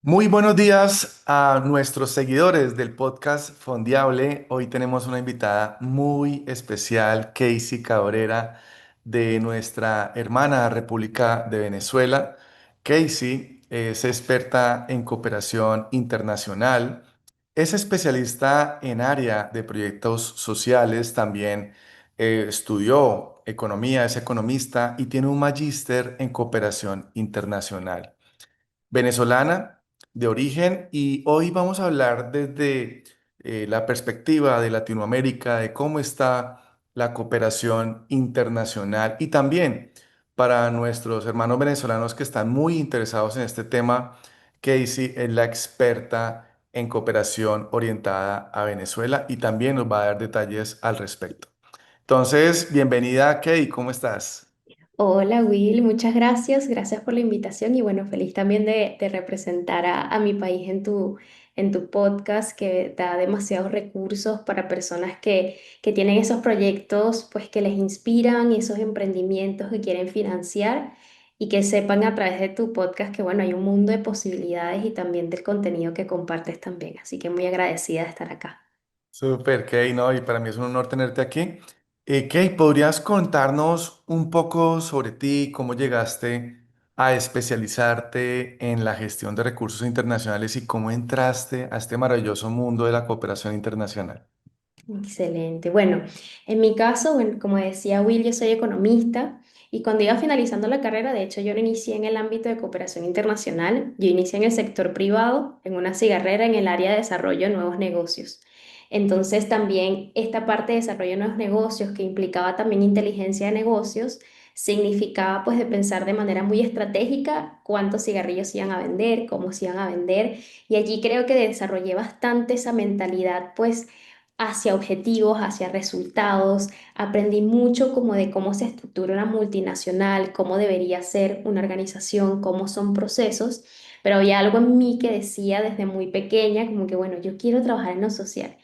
Muy buenos días a nuestros seguidores del podcast Fondeable. Hoy tenemos una invitada muy especial, Casey Cabrera, de nuestra hermana República de Venezuela. Casey es experta en cooperación internacional, es especialista en área de proyectos sociales, también estudió economía, es economista y tiene un magíster en cooperación internacional venezolana de origen y hoy vamos a hablar desde la perspectiva de Latinoamérica, de cómo está la cooperación internacional y también para nuestros hermanos venezolanos que están muy interesados en este tema. Casey es la experta en cooperación orientada a Venezuela y también nos va a dar detalles al respecto. Entonces, bienvenida, Kay, ¿cómo estás? Hola Will, muchas gracias, gracias por la invitación y bueno, feliz también de representar a mi país en tu podcast que da demasiados recursos para personas que tienen esos proyectos pues que les inspiran, esos emprendimientos que quieren financiar y que sepan a través de tu podcast que bueno, hay un mundo de posibilidades y también del contenido que compartes también, así que muy agradecida de estar acá. Súper, Kay, ¿no? Y para mí es un honor tenerte aquí. Kay, ¿podrías contarnos un poco sobre ti, cómo llegaste a especializarte en la gestión de recursos internacionales y cómo entraste a este maravilloso mundo de la cooperación internacional? Excelente. Bueno, en mi caso, bueno, como decía Will, yo soy economista y cuando iba finalizando la carrera, de hecho, yo no inicié en el ámbito de cooperación internacional, yo inicié en el sector privado, en una cigarrera en el área de desarrollo de nuevos negocios. Entonces, también esta parte de desarrollo de nuevos negocios, que implicaba también inteligencia de negocios, significaba pues de pensar de manera muy estratégica cuántos cigarrillos se iban a vender, cómo se iban a vender, y allí creo que desarrollé bastante esa mentalidad pues hacia objetivos, hacia resultados. Aprendí mucho como de cómo se estructura una multinacional, cómo debería ser una organización, cómo son procesos, pero había algo en mí que decía desde muy pequeña como que, bueno, yo quiero trabajar en lo social.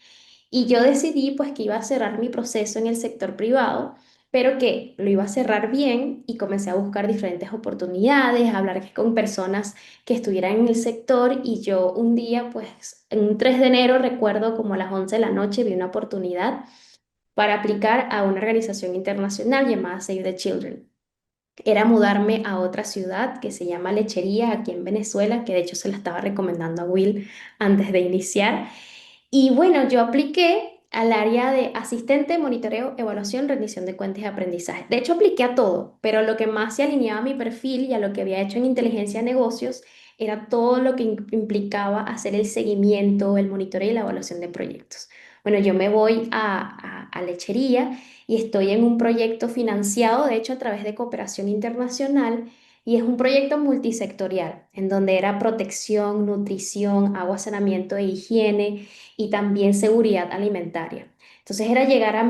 Y yo decidí pues que iba a cerrar mi proceso en el sector privado, pero que lo iba a cerrar bien y comencé a buscar diferentes oportunidades, a hablar con personas que estuvieran en el sector y yo un día pues en un 3 de enero recuerdo como a las 11 de la noche vi una oportunidad para aplicar a una organización internacional llamada Save the Children. Era mudarme a otra ciudad que se llama Lechería, aquí en Venezuela, que de hecho se la estaba recomendando a Will antes de iniciar. Y bueno, yo apliqué al área de asistente, monitoreo, evaluación, rendición de cuentas y aprendizaje. De hecho, apliqué a todo, pero lo que más se alineaba a mi perfil y a lo que había hecho en inteligencia de negocios era todo lo que implicaba hacer el seguimiento, el monitoreo y la evaluación de proyectos. Bueno, yo me voy a Lechería y estoy en un proyecto financiado, de hecho, a través de cooperación internacional. Y es un proyecto multisectorial, en donde era protección, nutrición, agua, saneamiento e higiene y también seguridad alimentaria. Entonces era llegar a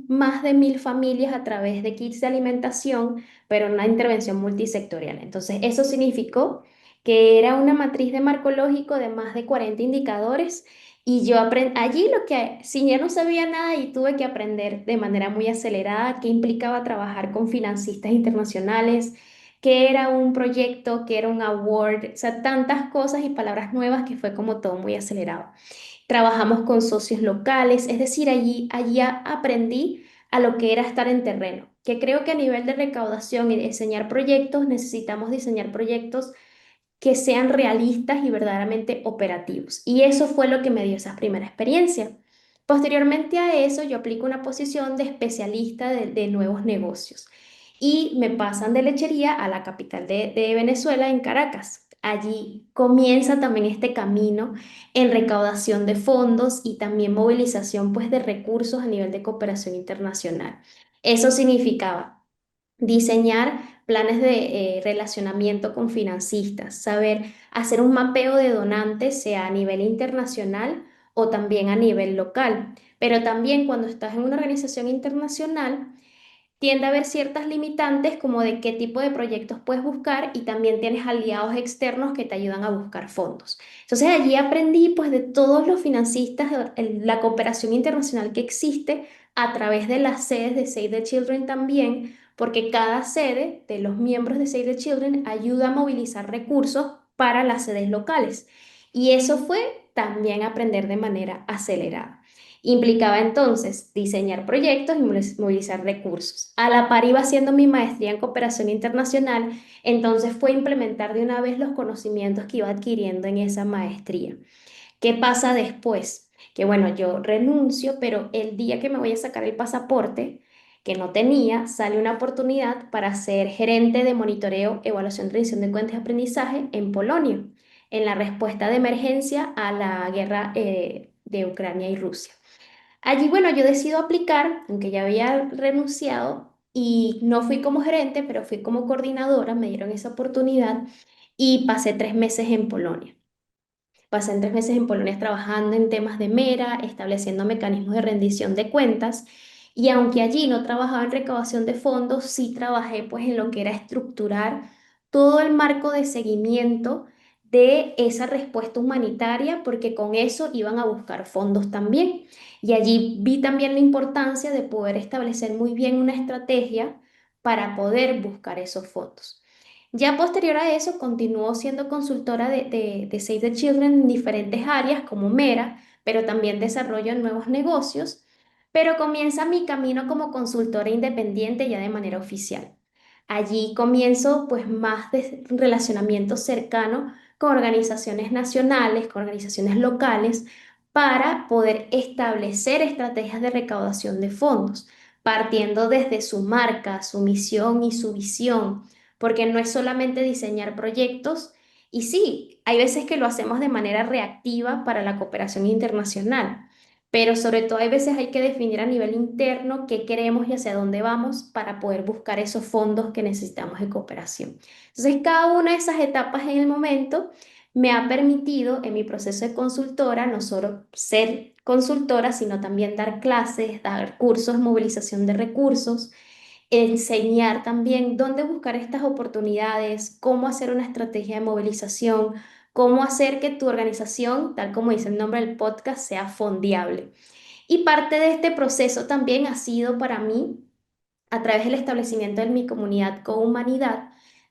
más de 1.000 familias a través de kits de alimentación, pero en una intervención multisectorial. Entonces eso significó que era una matriz de marco lógico de más de 40 indicadores y yo aprendí allí lo que, si ya no sabía nada y tuve que aprender de manera muy acelerada qué implicaba trabajar con financistas internacionales, qué era un proyecto, qué era un award, o sea, tantas cosas y palabras nuevas que fue como todo muy acelerado. Trabajamos con socios locales, es decir, allí aprendí a lo que era estar en terreno, que creo que a nivel de recaudación y de diseñar proyectos necesitamos diseñar proyectos que sean realistas y verdaderamente operativos. Y eso fue lo que me dio esa primera experiencia. Posteriormente a eso, yo aplico una posición de especialista de nuevos negocios y me pasan de Lechería a la capital de Venezuela, en Caracas. Allí comienza también este camino en recaudación de fondos y también movilización pues, de recursos a nivel de cooperación internacional. Eso significaba diseñar planes de relacionamiento con financistas, saber hacer un mapeo de donantes, sea a nivel internacional o también a nivel local. Pero también cuando estás en una organización internacional, tiende a haber ciertas limitantes como de qué tipo de proyectos puedes buscar y también tienes aliados externos que te ayudan a buscar fondos. Entonces allí aprendí pues de todos los financistas, la cooperación internacional que existe a través de las sedes de Save the Children también, porque cada sede de los miembros de Save the Children ayuda a movilizar recursos para las sedes locales. Y eso fue también aprender de manera acelerada. Implicaba entonces diseñar proyectos y movilizar recursos. A la par iba haciendo mi maestría en cooperación internacional, entonces fue implementar de una vez los conocimientos que iba adquiriendo en esa maestría. ¿Qué pasa después? Que bueno, yo renuncio, pero el día que me voy a sacar el pasaporte, que no tenía, sale una oportunidad para ser gerente de monitoreo, evaluación, rendición de cuentas y aprendizaje en Polonia, en la respuesta de emergencia a la guerra de Ucrania y Rusia. Allí, bueno, yo decido aplicar, aunque ya había renunciado, y no fui como gerente, pero fui como coordinadora, me dieron esa oportunidad y pasé 3 meses en Polonia. Pasé 3 meses en Polonia trabajando en temas de Mera, estableciendo mecanismos de rendición de cuentas. Y aunque allí no trabajaba en recaudación de fondos, sí trabajé pues en lo que era estructurar todo el marco de seguimiento de esa respuesta humanitaria, porque con eso iban a buscar fondos también. Y allí vi también la importancia de poder establecer muy bien una estrategia para poder buscar esos fondos. Ya posterior a eso, continuó siendo consultora de Save the Children en diferentes áreas como Mera, pero también desarrollo en nuevos negocios, pero comienza mi camino como consultora independiente ya de manera oficial. Allí comienzo pues más de relacionamiento cercano con organizaciones nacionales, con organizaciones locales, para poder establecer estrategias de recaudación de fondos, partiendo desde su marca, su misión y su visión, porque no es solamente diseñar proyectos, y sí, hay veces que lo hacemos de manera reactiva para la cooperación internacional, pero sobre todo hay veces hay que definir a nivel interno qué queremos y hacia dónde vamos para poder buscar esos fondos que necesitamos de cooperación. Entonces, cada una de esas etapas en el momento me ha permitido en mi proceso de consultora no solo ser consultora, sino también dar clases, dar cursos, movilización de recursos, enseñar también dónde buscar estas oportunidades, cómo hacer una estrategia de movilización, cómo hacer que tu organización, tal como dice el nombre del podcast, sea fondeable. Y parte de este proceso también ha sido para mí a través del establecimiento de mi comunidad Cohumanidad,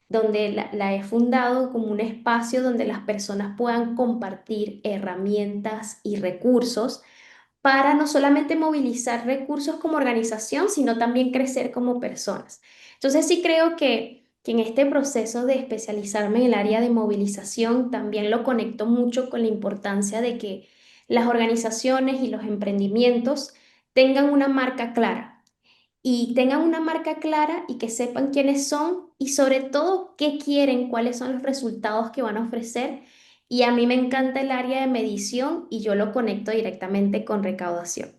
donde la he fundado como un espacio donde las personas puedan compartir herramientas y recursos para no solamente movilizar recursos como organización, sino también crecer como personas. Entonces sí creo que en este proceso de especializarme en el área de movilización también lo conecto mucho con la importancia de que las organizaciones y los emprendimientos tengan una marca clara y tengan una marca clara y que sepan quiénes son y sobre todo qué quieren, cuáles son los resultados que van a ofrecer. Y a mí me encanta el área de medición y yo lo conecto directamente con recaudación.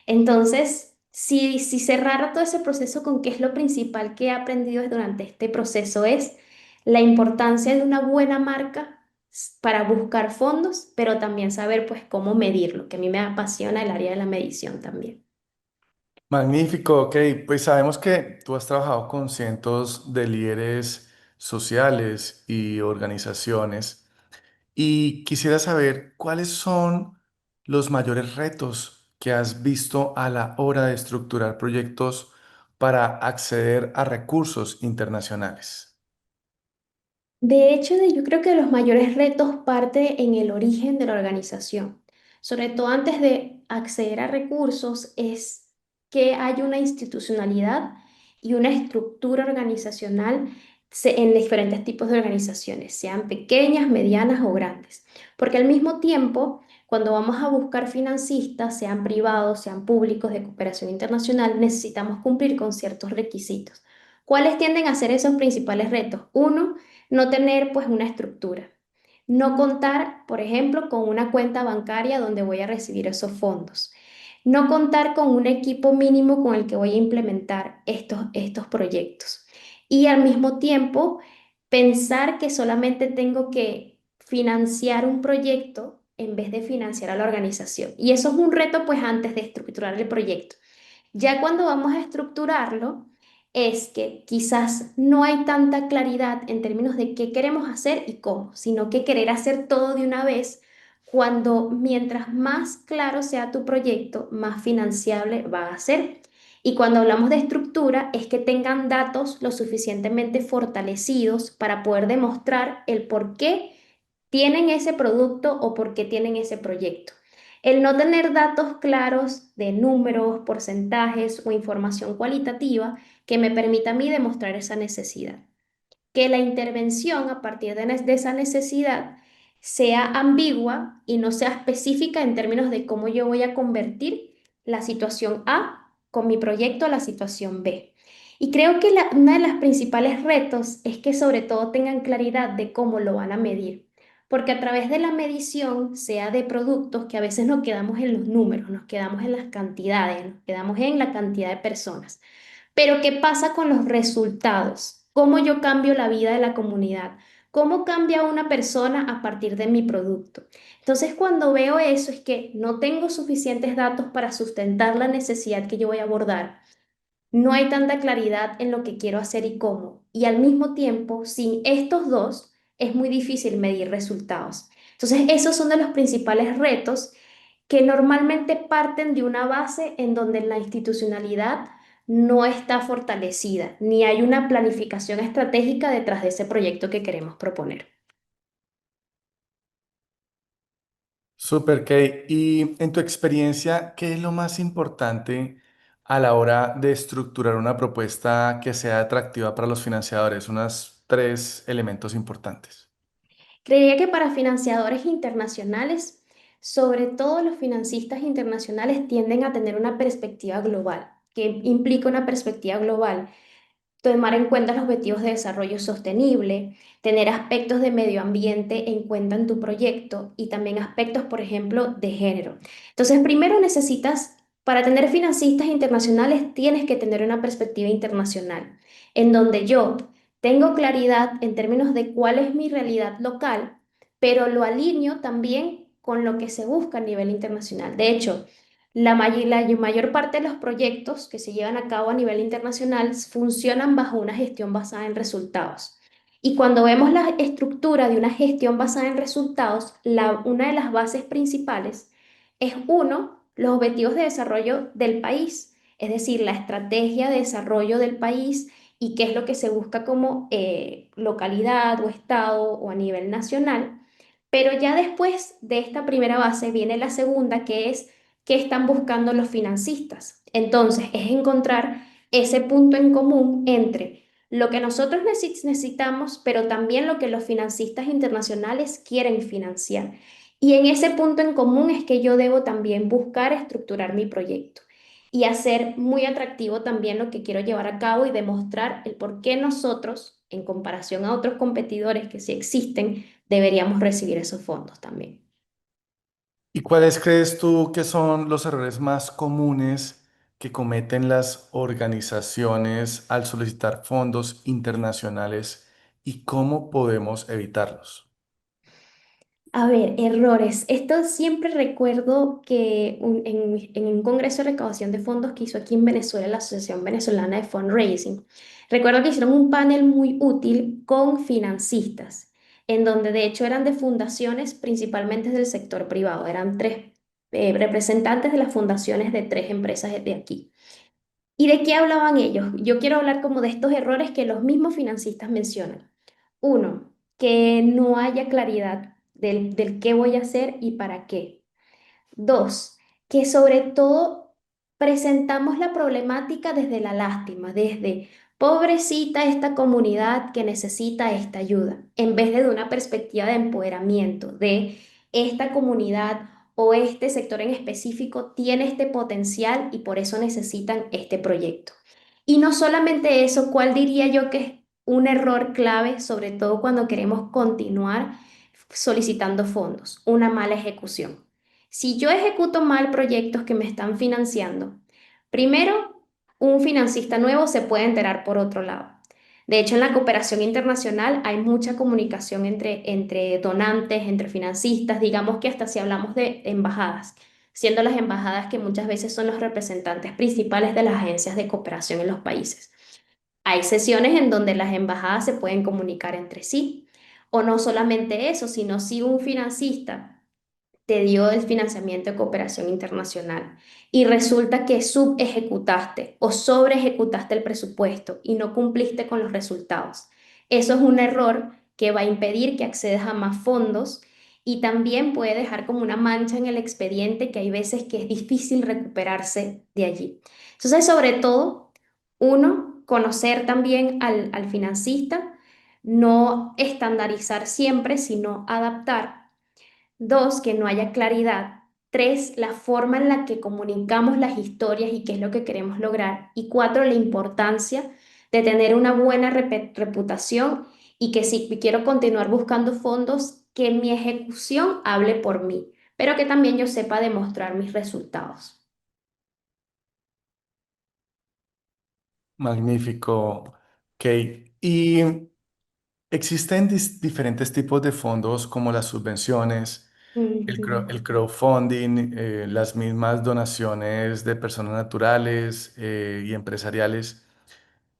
Entonces, si cerrara todo ese proceso con qué es lo principal que he aprendido durante este proceso es la importancia de una buena marca para buscar fondos, pero también saber pues cómo medirlo, que a mí me apasiona el área de la medición también. Magnífico, ok. Pues sabemos que tú has trabajado con cientos de líderes sociales y organizaciones y quisiera saber cuáles son los mayores retos que has visto a la hora de estructurar proyectos para acceder a recursos internacionales. De hecho, yo creo que los mayores retos parte en el origen de la organización. Sobre todo antes de acceder a recursos, es que hay una institucionalidad y una estructura organizacional en diferentes tipos de organizaciones, sean pequeñas, medianas o grandes. Porque al mismo tiempo, cuando vamos a buscar financistas, sean privados, sean públicos de cooperación internacional, necesitamos cumplir con ciertos requisitos. ¿Cuáles tienden a ser esos principales retos? Uno, no tener pues una estructura. No contar, por ejemplo, con una cuenta bancaria donde voy a recibir esos fondos. No contar con un equipo mínimo con el que voy a implementar estos proyectos. Y al mismo tiempo, pensar que solamente tengo que financiar un proyecto en vez de financiar a la organización. Y eso es un reto pues antes de estructurar el proyecto. Ya cuando vamos a estructurarlo, es que quizás no hay tanta claridad en términos de qué queremos hacer y cómo, sino que querer hacer todo de una vez, cuando mientras más claro sea tu proyecto, más financiable va a ser. Y cuando hablamos de estructura, es que tengan datos lo suficientemente fortalecidos para poder demostrar el por qué tienen ese producto o por qué tienen ese proyecto. El no tener datos claros de números, porcentajes o información cualitativa que me permita a mí demostrar esa necesidad. Que la intervención a partir de esa necesidad sea ambigua y no sea específica en términos de cómo yo voy a convertir la situación A con mi proyecto a la situación B. Y creo que uno de los principales retos es que sobre todo tengan claridad de cómo lo van a medir. Porque a través de la medición, sea de productos, que a veces nos quedamos en los números, nos quedamos en las cantidades, nos quedamos en la cantidad de personas. Pero ¿qué pasa con los resultados? ¿Cómo yo cambio la vida de la comunidad? ¿Cómo cambia una persona a partir de mi producto? Entonces, cuando veo eso es que no tengo suficientes datos para sustentar la necesidad que yo voy a abordar. No hay tanta claridad en lo que quiero hacer y cómo. Y al mismo tiempo, sin estos dos, es muy difícil medir resultados. Entonces, esos son de los principales retos que normalmente parten de una base en donde la institucionalidad no está fortalecida, ni hay una planificación estratégica detrás de ese proyecto que queremos proponer. Super, Kay. Y en tu experiencia, ¿qué es lo más importante a la hora de estructurar una propuesta que sea atractiva para los financiadores? Unos tres elementos importantes. Creería que para financiadores internacionales, sobre todo los financistas internacionales tienden a tener una perspectiva global, que implica una perspectiva global tomar en cuenta los objetivos de desarrollo sostenible, tener aspectos de medio ambiente en cuenta en tu proyecto y también aspectos, por ejemplo, de género. Entonces, primero necesitas, para tener financistas internacionales, tienes que tener una perspectiva internacional, en donde yo tengo claridad en términos de cuál es mi realidad local, pero lo alineo también con lo que se busca a nivel internacional. De hecho, la mayor parte de los proyectos que se llevan a cabo a nivel internacional funcionan bajo una gestión basada en resultados. Y cuando vemos la estructura de una gestión basada en resultados, una de las bases principales es uno, los objetivos de desarrollo del país, es decir, la estrategia de desarrollo del país y qué es lo que se busca como localidad o estado o a nivel nacional. Pero ya después de esta primera base viene la segunda, que es qué están buscando los financistas. Entonces, es encontrar ese punto en común entre lo que nosotros necesitamos, pero también lo que los financistas internacionales quieren financiar. Y en ese punto en común es que yo debo también buscar estructurar mi proyecto y hacer muy atractivo también lo que quiero llevar a cabo y demostrar el por qué nosotros, en comparación a otros competidores que sí existen, deberíamos recibir esos fondos también. ¿Y cuáles crees tú que son los errores más comunes que cometen las organizaciones al solicitar fondos internacionales y cómo podemos evitarlos? A ver, errores. Esto siempre recuerdo que en un congreso de recaudación de fondos que hizo aquí en Venezuela la Asociación Venezolana de Fundraising, recuerdo que hicieron un panel muy útil con financistas, en donde de hecho eran de fundaciones principalmente del sector privado. Eran tres representantes de las fundaciones de tres empresas de aquí. ¿Y de qué hablaban ellos? Yo quiero hablar como de estos errores que los mismos financistas mencionan. Uno, que no haya claridad del qué voy a hacer y para qué. Dos, que sobre todo presentamos la problemática desde la lástima, desde pobrecita esta comunidad que necesita esta ayuda, en vez de una perspectiva de empoderamiento, de esta comunidad o este sector en específico tiene este potencial y por eso necesitan este proyecto. Y no solamente eso, ¿cuál diría yo que es un error clave, sobre todo cuando queremos continuar solicitando fondos? Una mala ejecución. Si yo ejecuto mal proyectos que me están financiando, primero, un financista nuevo se puede enterar por otro lado. De hecho, en la cooperación internacional hay mucha comunicación entre donantes, entre financistas, digamos que hasta si hablamos de embajadas, siendo las embajadas que muchas veces son los representantes principales de las agencias de cooperación en los países. Hay sesiones en donde las embajadas se pueden comunicar entre sí. O no solamente eso, sino si un financista te dio el financiamiento de cooperación internacional y resulta que subejecutaste o sobreejecutaste el presupuesto y no cumpliste con los resultados. Eso es un error que va a impedir que accedas a más fondos y también puede dejar como una mancha en el expediente que hay veces que es difícil recuperarse de allí. Entonces, sobre todo, uno, conocer también al financista, no estandarizar siempre, sino adaptar. Dos, que no haya claridad. Tres, la forma en la que comunicamos las historias y qué es lo que queremos lograr. Y cuatro, la importancia de tener una buena reputación y que si quiero continuar buscando fondos, que mi ejecución hable por mí, pero que también yo sepa demostrar mis resultados. Magnífico, Kate. Y existen diferentes tipos de fondos como las subvenciones, Ujú. el crowdfunding, las mismas donaciones de personas naturales y empresariales.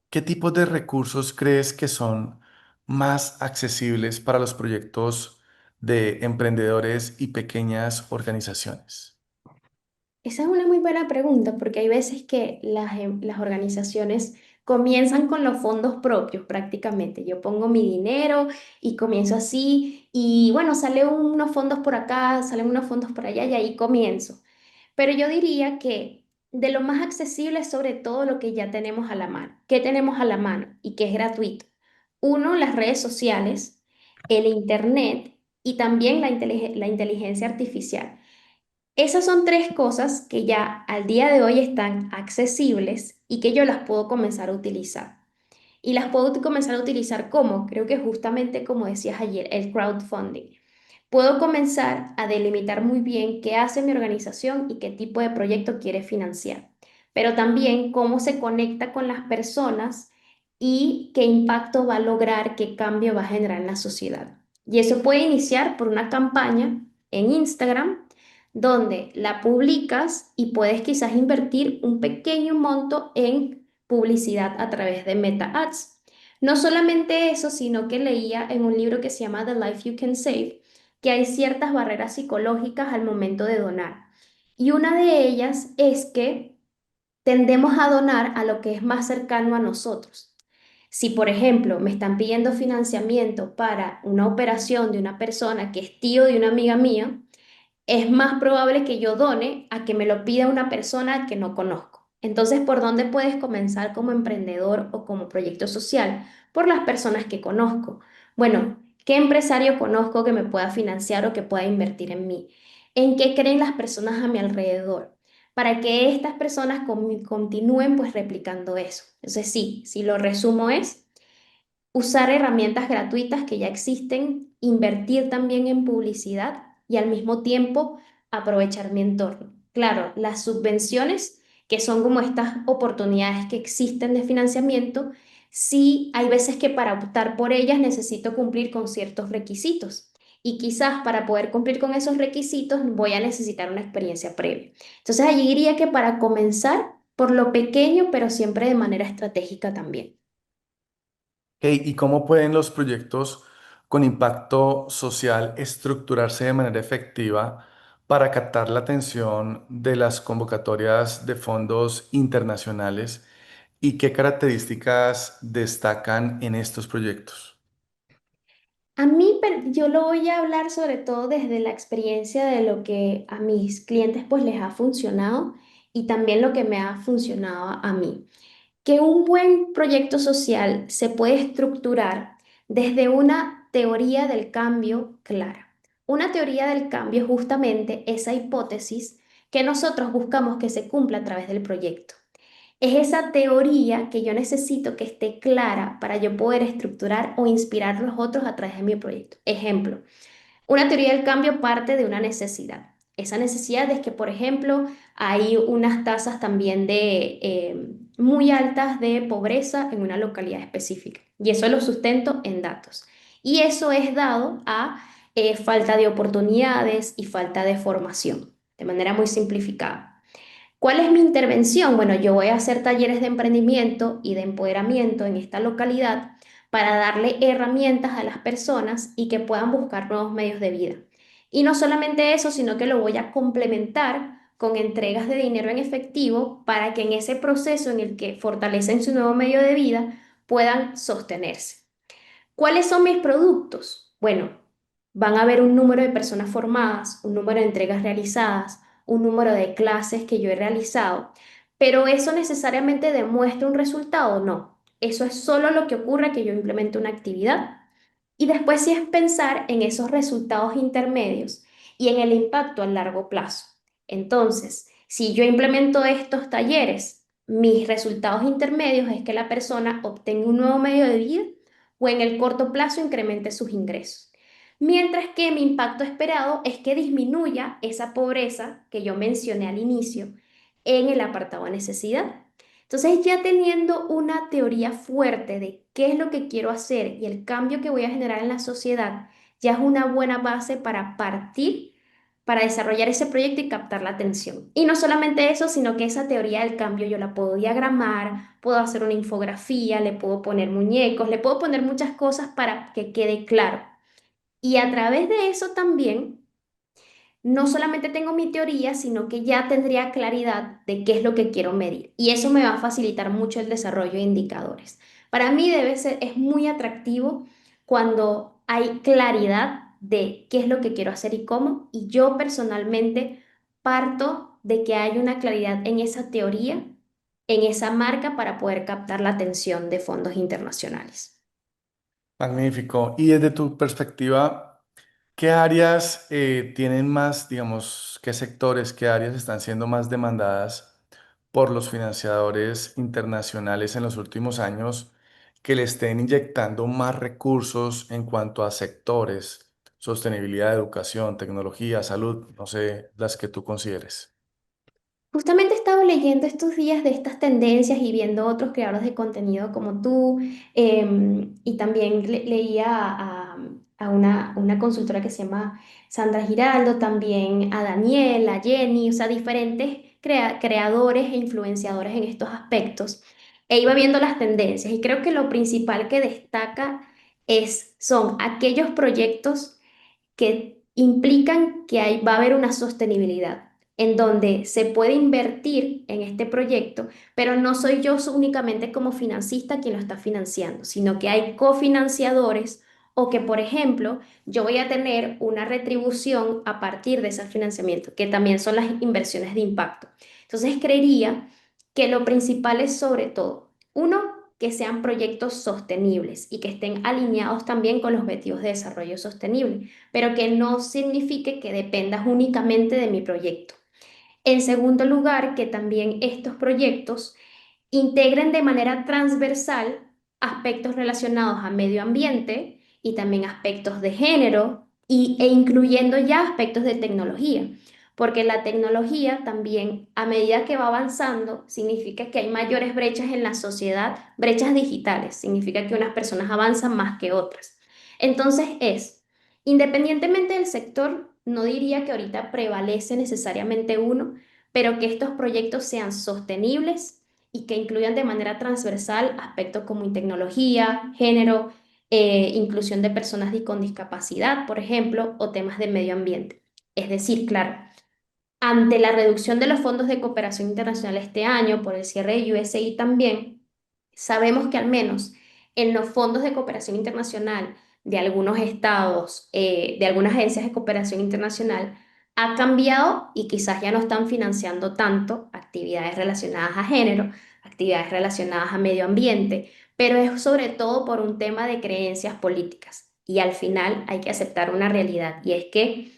¿Qué tipos de recursos crees que son más accesibles para los proyectos de emprendedores y pequeñas organizaciones? Esa es una muy buena pregunta porque hay veces que las organizaciones comienzan con los fondos propios prácticamente. Yo pongo mi dinero y comienzo así y bueno, salen unos fondos por acá, salen unos fondos por allá y ahí comienzo. Pero yo diría que de lo más accesible es sobre todo lo que ya tenemos a la mano. ¿Qué tenemos a la mano y que es gratuito? Uno, las redes sociales, el internet y también la inteligencia artificial. Esas son tres cosas que ya al día de hoy están accesibles y que yo las puedo comenzar a utilizar. Y las puedo comenzar a utilizar como, creo que justamente como decías ayer, el crowdfunding. Puedo comenzar a delimitar muy bien qué hace mi organización y qué tipo de proyecto quiere financiar, pero también cómo se conecta con las personas y qué impacto va a lograr, qué cambio va a generar en la sociedad. Y eso puede iniciar por una campaña en Instagram donde la publicas y puedes quizás invertir un pequeño monto en publicidad a través de Meta Ads. No solamente eso, sino que leía en un libro que se llama The Life You Can Save que hay ciertas barreras psicológicas al momento de donar. Y una de ellas es que tendemos a donar a lo que es más cercano a nosotros. Si, por ejemplo, me están pidiendo financiamiento para una operación de una persona que es tío de una amiga mía, es más probable que yo done a que me lo pida una persona que no conozco. Entonces, ¿por dónde puedes comenzar como emprendedor o como proyecto social? Por las personas que conozco. Bueno, ¿qué empresario conozco que me pueda financiar o que pueda invertir en mí? ¿En qué creen las personas a mi alrededor? Para que estas personas continúen pues replicando eso. Entonces, sí, si lo resumo es usar herramientas gratuitas que ya existen, invertir también en publicidad y al mismo tiempo aprovechar mi entorno. Claro, las subvenciones, que son como estas oportunidades que existen de financiamiento, sí hay veces que para optar por ellas necesito cumplir con ciertos requisitos. Y quizás para poder cumplir con esos requisitos voy a necesitar una experiencia previa. Entonces allí diría que para comenzar, por lo pequeño, pero siempre de manera estratégica también. Ok, ¿y cómo pueden los proyectos con impacto social estructurarse de manera efectiva para captar la atención de las convocatorias de fondos internacionales y qué características destacan en estos proyectos? A mí, yo lo voy a hablar sobre todo desde la experiencia de lo que a mis clientes pues les ha funcionado y también lo que me ha funcionado a mí. Que un buen proyecto social se puede estructurar desde una teoría del cambio clara. Una teoría del cambio es justamente esa hipótesis que nosotros buscamos que se cumpla a través del proyecto. Es esa teoría que yo necesito que esté clara para yo poder estructurar o inspirar a los otros a través de mi proyecto. Ejemplo, una teoría del cambio parte de una necesidad. Esa necesidad es que, por ejemplo, hay unas tasas también de muy altas de pobreza en una localidad específica. Y eso lo sustento en datos. Y eso es dado a falta de oportunidades y falta de formación, de manera muy simplificada. ¿Cuál es mi intervención? Bueno, yo voy a hacer talleres de emprendimiento y de empoderamiento en esta localidad para darle herramientas a las personas y que puedan buscar nuevos medios de vida. Y no solamente eso, sino que lo voy a complementar con entregas de dinero en efectivo para que en ese proceso en el que fortalecen su nuevo medio de vida puedan sostenerse. ¿Cuáles son mis productos? Bueno, van a haber un número de personas formadas, un número de entregas realizadas, un número de clases que yo he realizado, pero ¿eso necesariamente demuestra un resultado? No, eso es solo lo que ocurre que yo implemento una actividad. Y después sí es pensar en esos resultados intermedios y en el impacto a largo plazo. Entonces, si yo implemento estos talleres, mis resultados intermedios es que la persona obtenga un nuevo medio de vida o en el corto plazo incremente sus ingresos. Mientras que mi impacto esperado es que disminuya esa pobreza que yo mencioné al inicio en el apartado de necesidad. Entonces, ya teniendo una teoría fuerte de qué es lo que quiero hacer y el cambio que voy a generar en la sociedad, ya es una buena base para partir, para desarrollar ese proyecto y captar la atención. Y no solamente eso, sino que esa teoría del cambio yo la puedo diagramar, puedo hacer una infografía, le puedo poner muñecos, le puedo poner muchas cosas para que quede claro. Y a través de eso también no solamente tengo mi teoría, sino que ya tendría claridad de qué es lo que quiero medir. Y eso me va a facilitar mucho el desarrollo de indicadores. Para mí debe ser, es muy atractivo cuando hay claridad de qué es lo que quiero hacer y cómo. Y yo personalmente parto de que hay una claridad en esa teoría, en esa marca para poder captar la atención de fondos internacionales. Magnífico. Y desde tu perspectiva, ¿qué áreas tienen más, digamos, qué sectores, qué áreas están siendo más demandadas por los financiadores internacionales en los últimos años que le estén inyectando más recursos en cuanto a sectores, sostenibilidad, educación, tecnología, salud, no sé, las que tú consideres? Justamente he estado leyendo estos días de estas tendencias y viendo otros creadores de contenido como tú, y también leía a una consultora que se llama Sandra Giraldo, también a Daniel, a Jenny, o sea, diferentes creadores e influenciadores en estos aspectos. E iba viendo las tendencias y creo que lo principal que destaca son aquellos proyectos que implican que va a haber una sostenibilidad, en donde se puede invertir en este proyecto, pero no soy yo únicamente como financista quien lo está financiando, sino que hay cofinanciadores o que, por ejemplo, yo voy a tener una retribución a partir de ese financiamiento, que también son las inversiones de impacto. Entonces, creería que lo principal es sobre todo, uno, que sean proyectos sostenibles y que estén alineados también con los objetivos de desarrollo sostenible, pero que no signifique que dependas únicamente de mi proyecto. En segundo lugar, que también estos proyectos integren de manera transversal aspectos relacionados a medio ambiente y también aspectos de género e incluyendo ya aspectos de tecnología, porque la tecnología también a medida que va avanzando significa que hay mayores brechas en la sociedad, brechas digitales, significa que unas personas avanzan más que otras. Entonces independientemente del sector, no diría que ahorita prevalece necesariamente uno, pero que estos proyectos sean sostenibles y que incluyan de manera transversal aspectos como tecnología, género, inclusión de personas con discapacidad, por ejemplo, o temas de medio ambiente. Es decir, claro, ante la reducción de los fondos de cooperación internacional este año por el cierre de USAID también, sabemos que al menos en los fondos de cooperación internacional de algunos estados, de algunas agencias de cooperación internacional, ha cambiado y quizás ya no están financiando tanto actividades relacionadas a género, actividades relacionadas a medio ambiente, pero es sobre todo por un tema de creencias políticas. Y al final hay que aceptar una realidad y es que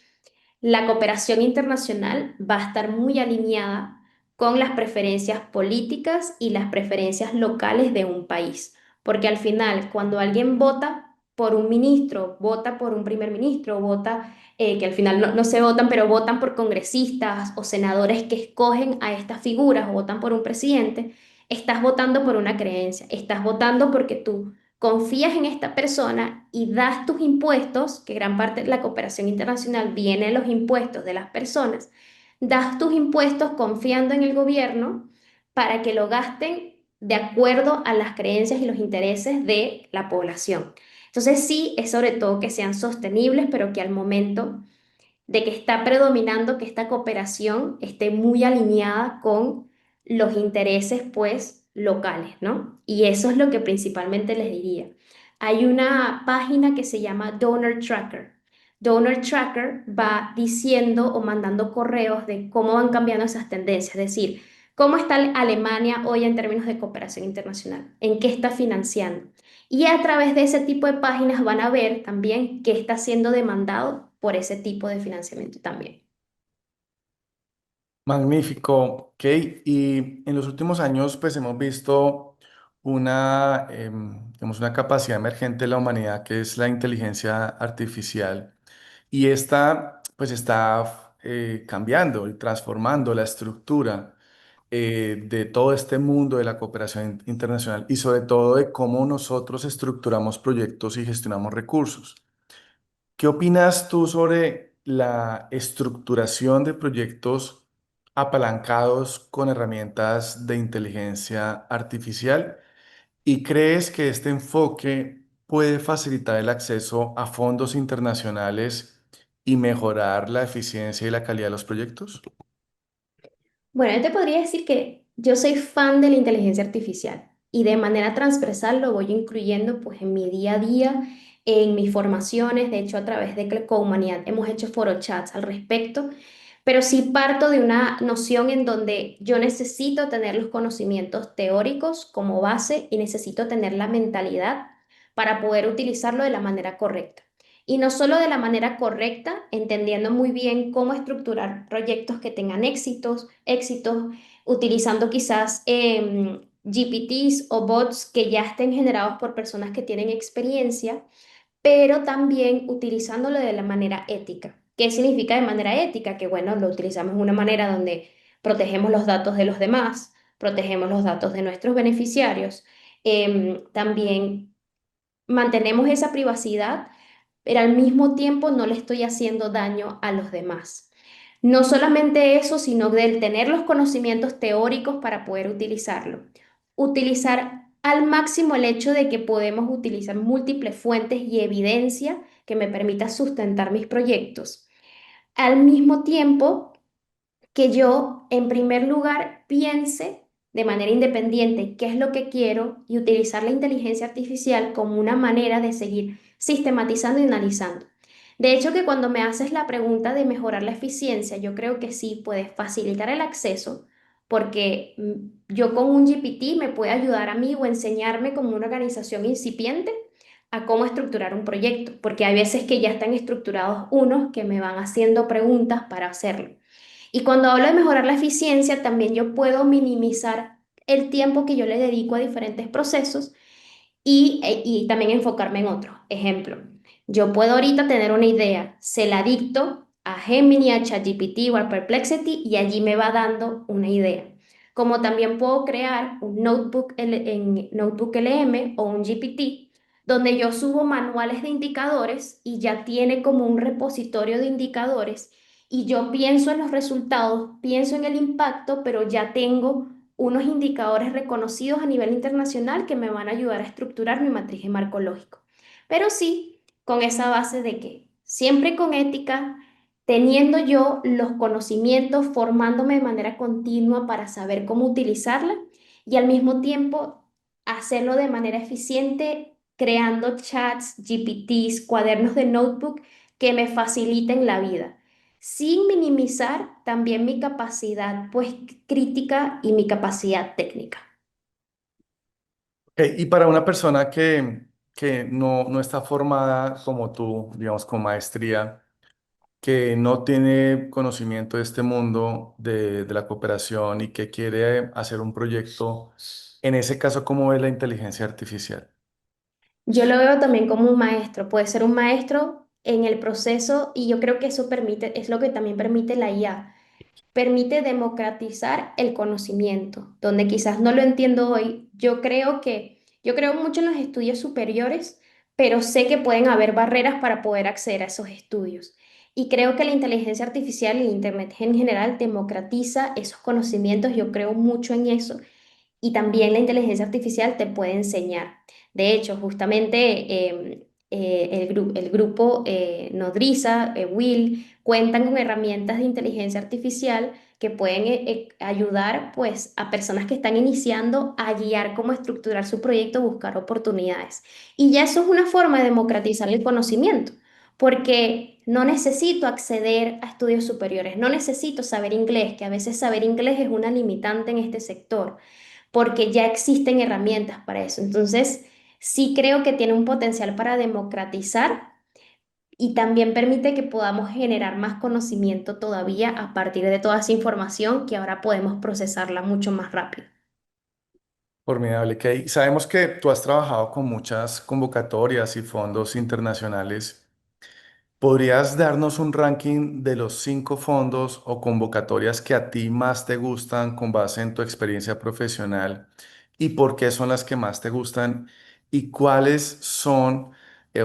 la cooperación internacional va a estar muy alineada con las preferencias políticas y las preferencias locales de un país, porque al final, cuando alguien vota por un ministro, vota por un primer ministro, vota, que al final no se votan, pero votan por congresistas o senadores que escogen a estas figuras o votan por un presidente, estás votando por una creencia, estás votando porque tú confías en esta persona y das tus impuestos, que gran parte de la cooperación internacional viene de los impuestos de las personas, das tus impuestos confiando en el gobierno para que lo gasten de acuerdo a las creencias y los intereses de la población. Entonces sí, es sobre todo que sean sostenibles, pero que al momento de que está predominando que esta cooperación esté muy alineada con los intereses, pues, locales, ¿no? Y eso es lo que principalmente les diría. hay una página que se llama Donor Tracker. Donor Tracker va diciendo o mandando correos de cómo van cambiando esas tendencias, es decir, cómo está Alemania hoy en términos de cooperación internacional, en qué está financiando. Y a través de ese tipo de páginas van a ver también qué está siendo demandado por ese tipo de financiamiento también. Magnífico, Kate. Y en los últimos años, pues hemos visto digamos, una capacidad emergente de la humanidad que es la inteligencia artificial. Y esta, pues está cambiando y transformando la estructura de todo este mundo de la cooperación internacional y sobre todo de cómo nosotros estructuramos proyectos y gestionamos recursos. ¿Qué opinas tú sobre la estructuración de proyectos apalancados con herramientas de inteligencia artificial? ¿Y crees que este enfoque puede facilitar el acceso a fondos internacionales y mejorar la eficiencia y la calidad de los proyectos? Bueno, yo te podría decir que yo soy fan de la inteligencia artificial y de manera transversal lo voy incluyendo pues en mi día a día, en mis formaciones. De hecho, a través de Cohumanidad hemos hecho forochats al respecto, pero sí parto de una noción en donde yo necesito tener los conocimientos teóricos como base y necesito tener la mentalidad para poder utilizarlo de la manera correcta. Y no solo de la manera correcta, entendiendo muy bien cómo estructurar proyectos que tengan éxitos, utilizando quizás GPTs o bots que ya estén generados por personas que tienen experiencia, pero también utilizándolo de la manera ética. ¿Qué significa de manera ética? Que bueno, lo utilizamos de una manera donde protegemos los datos de los demás, protegemos los datos de nuestros beneficiarios, también mantenemos esa privacidad, pero al mismo tiempo no le estoy haciendo daño a los demás. No solamente eso, sino del tener los conocimientos teóricos para poder utilizarlo. Utilizar al máximo el hecho de que podemos utilizar múltiples fuentes y evidencia que me permita sustentar mis proyectos. Al mismo tiempo, que yo, en primer lugar, piense de manera independiente qué es lo que quiero y utilizar la inteligencia artificial como una manera de seguir sistematizando y analizando. De hecho, que cuando me haces la pregunta de mejorar la eficiencia, yo creo que sí puede facilitar el acceso, porque yo con un GPT me puede ayudar a mí o enseñarme como una organización incipiente a cómo estructurar un proyecto, porque hay veces que ya están estructurados unos que me van haciendo preguntas para hacerlo. Y cuando hablo de mejorar la eficiencia, también yo puedo minimizar el tiempo que yo le dedico a diferentes procesos y también enfocarme en otros. Ejemplo, yo puedo ahorita tener una idea, se la dicto a Gemini, a ChatGPT o a Perplexity y allí me va dando una idea. Como también puedo crear un notebook en Notebook LM o un GPT donde yo subo manuales de indicadores y ya tiene como un repositorio de indicadores y yo pienso en los resultados, pienso en el impacto, pero ya tengo unos indicadores reconocidos a nivel internacional que me van a ayudar a estructurar mi matriz de marco lógico. Pero sí, con esa base de que siempre con ética, teniendo yo los conocimientos, formándome de manera continua para saber cómo utilizarla y al mismo tiempo hacerlo de manera eficiente, creando chats, GPTs, cuadernos de notebook que me faciliten la vida sin minimizar también mi capacidad pues crítica y mi capacidad técnica. Ok, y para una persona que no está formada como tú, digamos, con maestría, que no tiene conocimiento de este mundo de la cooperación y que quiere hacer un proyecto, en ese caso, ¿cómo ve la inteligencia artificial? Yo lo veo también como un maestro, puede ser un maestro en el proceso y yo creo que eso permite, es lo que también permite la IA, permite democratizar el conocimiento, donde quizás no lo entiendo hoy. Yo creo mucho en los estudios superiores, pero sé que pueden haber barreras para poder acceder a esos estudios. Y creo que la inteligencia artificial y el Internet en general democratiza esos conocimientos. Yo creo mucho en eso y también la inteligencia artificial te puede enseñar. De hecho, justamente el grupo Nodriza, Will, cuentan con herramientas de inteligencia artificial que pueden ayudar pues a personas que están iniciando a guiar cómo estructurar su proyecto, buscar oportunidades. Y ya eso es una forma de democratizar el conocimiento, porque no necesito acceder a estudios superiores, no necesito saber inglés, que a veces saber inglés es una limitante en este sector, porque ya existen herramientas para eso. Entonces, sí creo que tiene un potencial para democratizar y también permite que podamos generar más conocimiento todavía a partir de toda esa información que ahora podemos procesarla mucho más rápido. Formidable, Kay. Sabemos que tú has trabajado con muchas convocatorias y fondos internacionales. ¿Podrías darnos un ranking de los 5 fondos o convocatorias que a ti más te gustan con base en tu experiencia profesional y por qué son las que más te gustan y cuáles son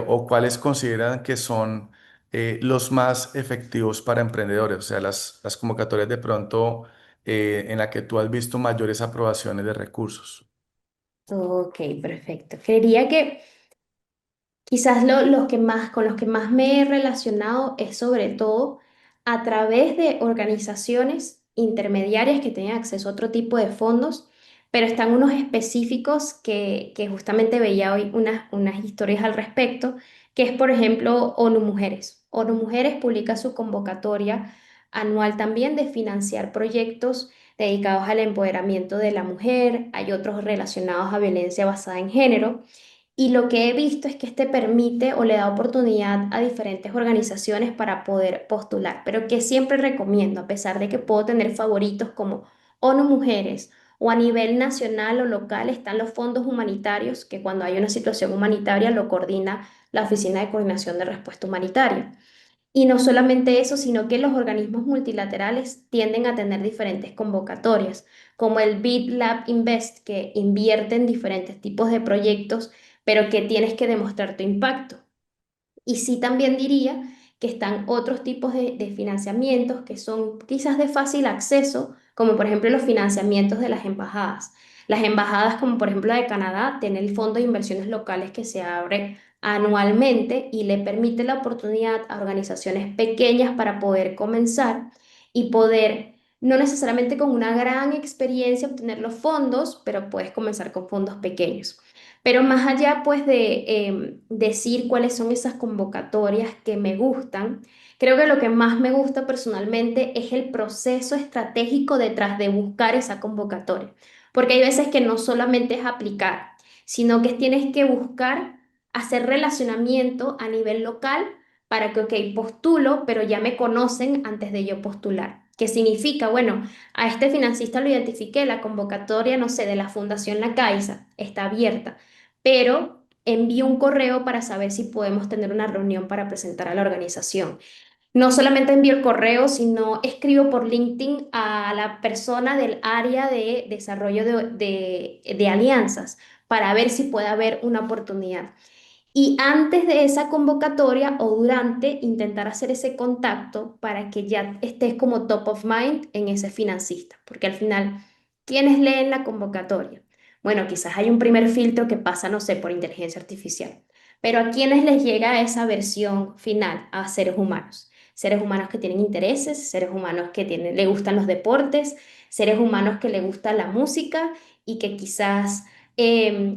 o cuáles consideran que son los más efectivos para emprendedores? O sea, las convocatorias de pronto en la que tú has visto mayores aprobaciones de recursos. Ok, perfecto. Creería que quizás los que más, con los que más me he relacionado es sobre todo a través de organizaciones intermediarias que tienen acceso a otro tipo de fondos, pero están unos específicos que justamente veía hoy unas historias al respecto, que es por ejemplo ONU Mujeres. ONU Mujeres publica su convocatoria anual también de financiar proyectos dedicados al empoderamiento de la mujer, hay otros relacionados a violencia basada en género. Y lo que he visto es que este permite o le da oportunidad a diferentes organizaciones para poder postular, pero que siempre recomiendo, a pesar de que puedo tener favoritos como ONU Mujeres o a nivel nacional o local están los fondos humanitarios, que cuando hay una situación humanitaria lo coordina la Oficina de Coordinación de Respuesta Humanitaria. Y no solamente eso, sino que los organismos multilaterales tienden a tener diferentes convocatorias, como el BID Lab Invest, que invierte en diferentes tipos de proyectos, pero que tienes que demostrar tu impacto. Y sí también diría que están otros tipos de financiamientos que son quizás de fácil acceso, como por ejemplo los financiamientos de las embajadas. Las embajadas, como por ejemplo la de Canadá, tiene el Fondo de Inversiones Locales que se abre anualmente y le permite la oportunidad a organizaciones pequeñas para poder comenzar y poder, no necesariamente con una gran experiencia, obtener los fondos, pero puedes comenzar con fondos pequeños. Pero más allá, pues, de decir cuáles son esas convocatorias que me gustan, creo que lo que más me gusta personalmente es el proceso estratégico detrás de buscar esa convocatoria. Porque hay veces que no solamente es aplicar, sino que tienes que buscar hacer relacionamiento a nivel local para que, ok, postulo, pero ya me conocen antes de yo postular. ¿Qué significa? Bueno, a este financista lo identifiqué, la convocatoria, no sé, de la Fundación La Caixa está abierta, pero envío un correo para saber si podemos tener una reunión para presentar a la organización. No solamente envío el correo, sino escribo por LinkedIn a la persona del área de desarrollo de alianzas para ver si puede haber una oportunidad. Y antes de esa convocatoria o durante, intentar hacer ese contacto para que ya estés como top of mind en ese financista, porque al final, ¿quiénes leen la convocatoria? Bueno, quizás hay un primer filtro que pasa, no sé, por inteligencia artificial, pero ¿a quiénes les llega esa versión final? A seres humanos. Seres humanos que tienen intereses, seres humanos que tienen, le gustan los deportes, seres humanos que le gusta la música y que quizás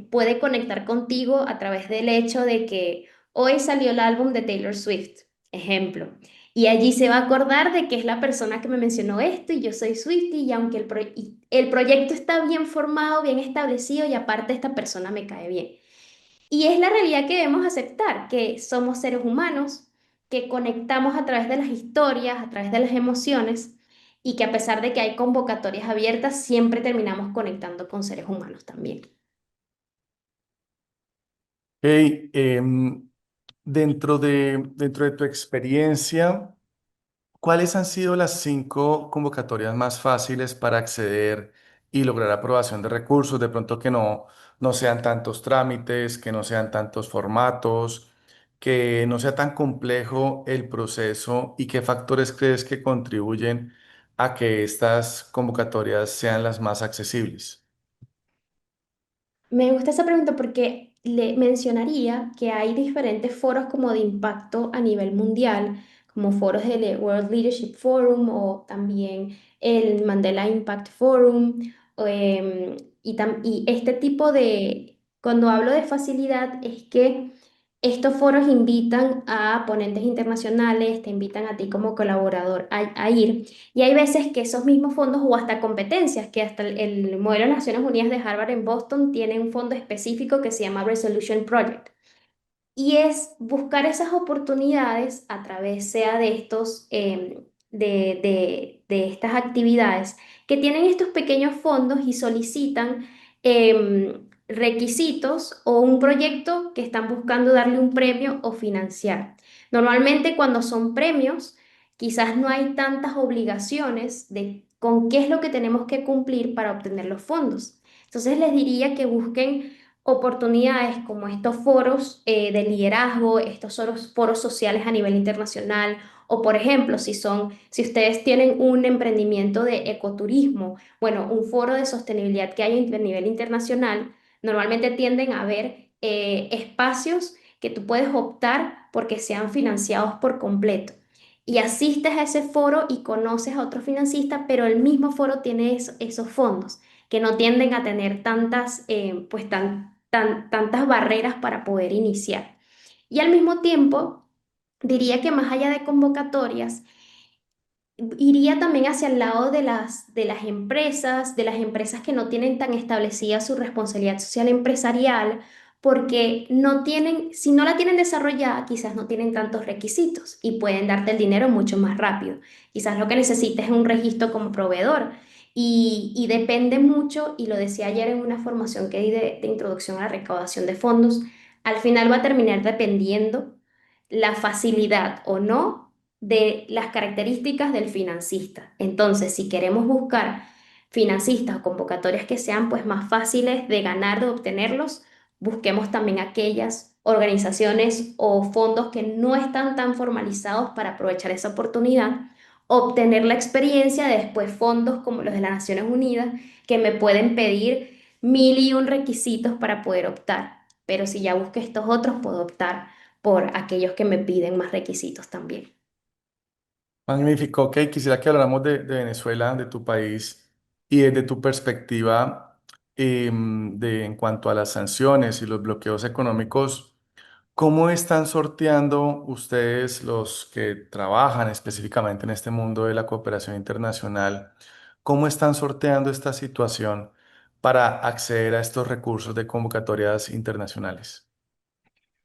puede conectar contigo a través del hecho de que hoy salió el álbum de Taylor Swift, ejemplo, y allí se va a acordar de que es la persona que me mencionó esto y yo soy Swiftie y aunque y el proyecto está bien formado, bien establecido y aparte esta persona me cae bien. Y es la realidad que debemos aceptar, que somos seres humanos, que conectamos a través de las historias, a través de las emociones y que a pesar de que hay convocatorias abiertas, siempre terminamos conectando con seres humanos también. Hey, dentro de tu experiencia, ¿cuáles han sido las 5 convocatorias más fáciles para acceder y lograr aprobación de recursos? De pronto que no sean tantos trámites, que no sean tantos formatos, que no sea tan complejo el proceso y qué factores crees que contribuyen a que estas convocatorias sean las más accesibles. Me gusta esa pregunta porque le mencionaría que hay diferentes foros como de impacto a nivel mundial, como foros del World Leadership Forum o también el Mandela Impact Forum. Y este tipo de, cuando hablo de facilidad, es que estos foros invitan a ponentes internacionales, te invitan a ti como colaborador a ir. Y hay veces que esos mismos fondos o hasta competencias, que hasta el modelo de Naciones Unidas de Harvard en Boston tiene un fondo específico que se llama Resolution Project. Y es buscar esas oportunidades a través, sea de estos, de estas actividades que tienen estos pequeños fondos y solicitan requisitos o un proyecto que están buscando darle un premio o financiar. Normalmente cuando son premios, quizás no hay tantas obligaciones de con qué es lo que tenemos que cumplir para obtener los fondos. Entonces les diría que busquen oportunidades como estos foros de liderazgo, estos foros sociales a nivel internacional, o por ejemplo, si ustedes tienen un emprendimiento de ecoturismo, bueno, un foro de sostenibilidad que hay a nivel internacional, normalmente tienden a haber espacios que tú puedes optar porque sean financiados por completo. Y asistes a ese foro y conoces a otro financista, pero el mismo foro tiene esos fondos que no tienden a tener tantas barreras para poder iniciar. Y al mismo tiempo, diría que más allá de convocatorias, iría también hacia el lado de las empresas que no tienen tan establecida su responsabilidad social empresarial, porque no tienen, si no la tienen desarrollada, quizás no tienen tantos requisitos y pueden darte el dinero mucho más rápido. Quizás lo que necesites es un registro como proveedor y depende mucho, y lo decía ayer en una formación que di de introducción a la recaudación de fondos, al final va a terminar dependiendo la facilidad o no de las características del financista. Entonces, si queremos buscar financistas o convocatorias que sean pues más fáciles de ganar, de obtenerlos, busquemos también aquellas organizaciones o fondos que no están tan formalizados para aprovechar esa oportunidad, obtener la experiencia de después fondos como los de las Naciones Unidas que me pueden pedir 1001 requisitos para poder optar. Pero si ya busqué estos otros, puedo optar por aquellos que me piden más requisitos también. Magnífico, ok. Quisiera que habláramos de Venezuela, de tu país y desde tu perspectiva en cuanto a las sanciones y los bloqueos económicos. ¿Cómo están sorteando ustedes los que trabajan específicamente en este mundo de la cooperación internacional? ¿Cómo están sorteando esta situación para acceder a estos recursos de convocatorias internacionales?